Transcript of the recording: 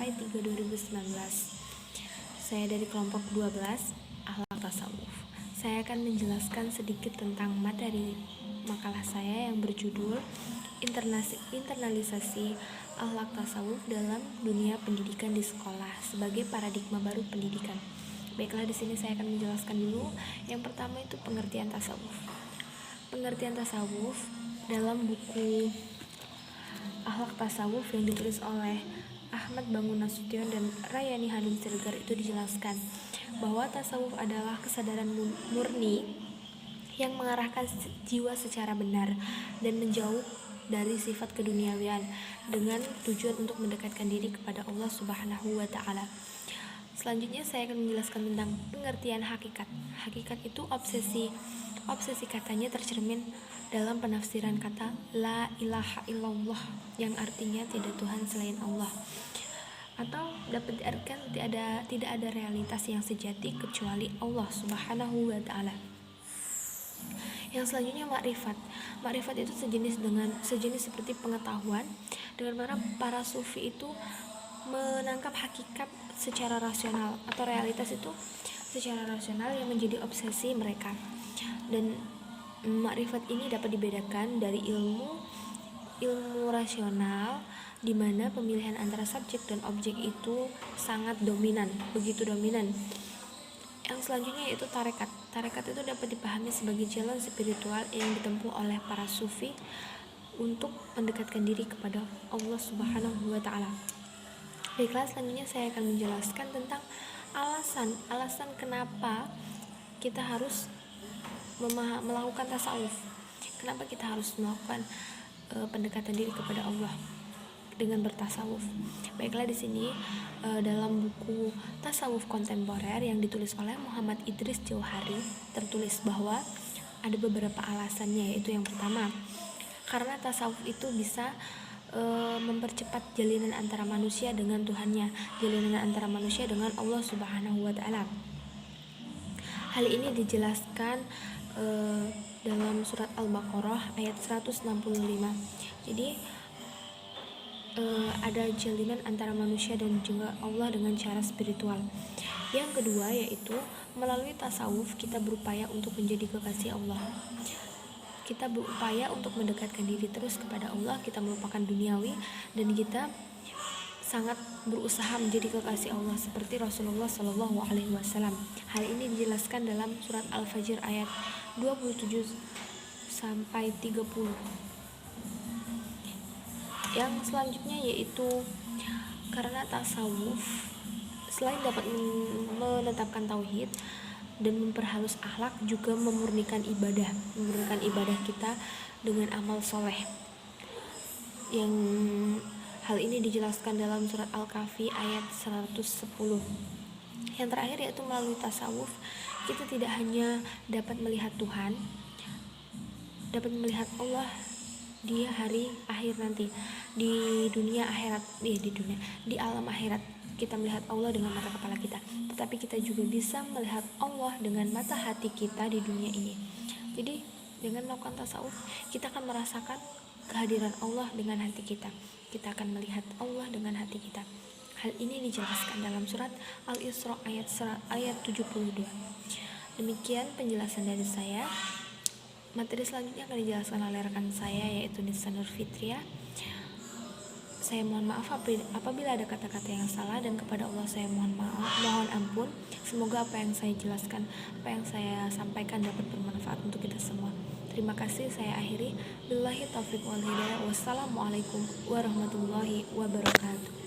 sampai 3 2019. Saya dari kelompok 12 Akhlak Tasawuf. Saya akan menjelaskan sedikit tentang materi makalah saya yang berjudul Internalisasi Akhlak Tasawuf dalam Dunia Pendidikan di Sekolah sebagai Paradigma Baru Pendidikan. Baiklah, di sini saya akan menjelaskan dulu. Yang pertama itu pengertian tasawuf. Pengertian tasawuf dalam buku Akhlak Tasawuf yang ditulis oleh Ahmad Bangun Nasution dan Rayani Hanum Siregar itu dijelaskan bahwa tasawuf adalah kesadaran murni yang mengarahkan jiwa secara benar dan menjauh dari sifat keduniawian dengan tujuan untuk mendekatkan diri kepada Allah Subhanahu wa Ta'ala. Selanjutnya saya akan menjelaskan tentang pengertian hakikat. Hakikat itu obsesi katanya tercermin dalam penafsiran kata la ilaha illallah yang artinya tidak Tuhan selain Allah, atau dapat diartikan tidak ada realitas yang sejati kecuali Allah Subhanahu wa Ta'ala. Yang selanjutnya makrifat. Makrifat itu sejenis seperti pengetahuan, dengan mana para sufi itu menangkap hakikat secara rasional atau realitas itu secara rasional yang menjadi obsesi mereka. Dan makrifat ini dapat dibedakan dari ilmu rasional, di mana pemilihan antara subjek dan objek itu sangat dominan, begitu dominan. Yang selanjutnya yaitu tarekat. Tarekat itu dapat dipahami sebagai jalan spiritual yang ditempuh oleh para sufi untuk mendekatkan diri kepada Allah Subhanahu wa Ta'ala. Baiklah, selanjutnya saya akan menjelaskan tentang alasan kenapa kita harus melakukan tasawuf. Kenapa kita harus melakukan pendekatan diri kepada Allah dengan bertasawuf. Baiklah, di sini dalam buku Tasawuf Kontemporer yang ditulis oleh Muhammad Idris Jauhari tertulis bahwa ada beberapa alasannya, yaitu yang pertama, karena tasawuf itu bisa mempercepat jalinan antara manusia dengan Tuhannya, jalinan antara manusia dengan Allah Subhanahu wa Ta'ala. Hal ini dijelaskan dalam surat Al-Baqarah ayat 165. Jadi ada jalinan antara manusia dan juga Allah dengan cara spiritual. Yang kedua yaitu melalui tasawuf kita berupaya untuk menjadi kekasih Allah. Kita berupaya untuk mendekatkan diri terus kepada Allah, kita melupakan duniawi, dan kita sangat berusaha menjadi kekasih Allah seperti Rasulullah SAW. Hal ini dijelaskan dalam surat Al-Fajr ayat 27 sampai 30. Yang selanjutnya yaitu karena tasawuf selain dapat menetapkan tauhid dan memperhalus akhlak, juga memurnikan ibadah kita dengan amal soleh. Yang hal ini dijelaskan dalam surat Al-Kahfi ayat 110. Yang terakhir yaitu melalui tasawuf kita tidak hanya dapat melihat Tuhan, dapat melihat Allah di hari akhir nanti, di dunia akhirat, di alam akhirat kita melihat Allah dengan mata kepala kita, tetapi kita juga bisa melihat Allah dengan mata hati kita di dunia ini. Jadi dengan melakukan tasawuf kita akan merasakan kehadiran Allah dengan hati kita. Kita akan melihat Allah dengan hati kita. Hal ini dijelaskan dalam surat Al-Isra ayat 72. Demikian penjelasan dari saya. Materi selanjutnya akan dijelaskan oleh rekan saya, yaitu Nisa Nur Fitria. Saya mohon maaf apabila ada kata-kata yang salah, dan kepada Allah saya mohon ampun. Semoga apa yang saya jelaskan, apa yang saya sampaikan dapat bermanfaat untuk kita semua. Terima kasih, saya akhiri. Billahi taufiq wal hidayah. Wassalamualaikum warahmatullahi wabarakatuh.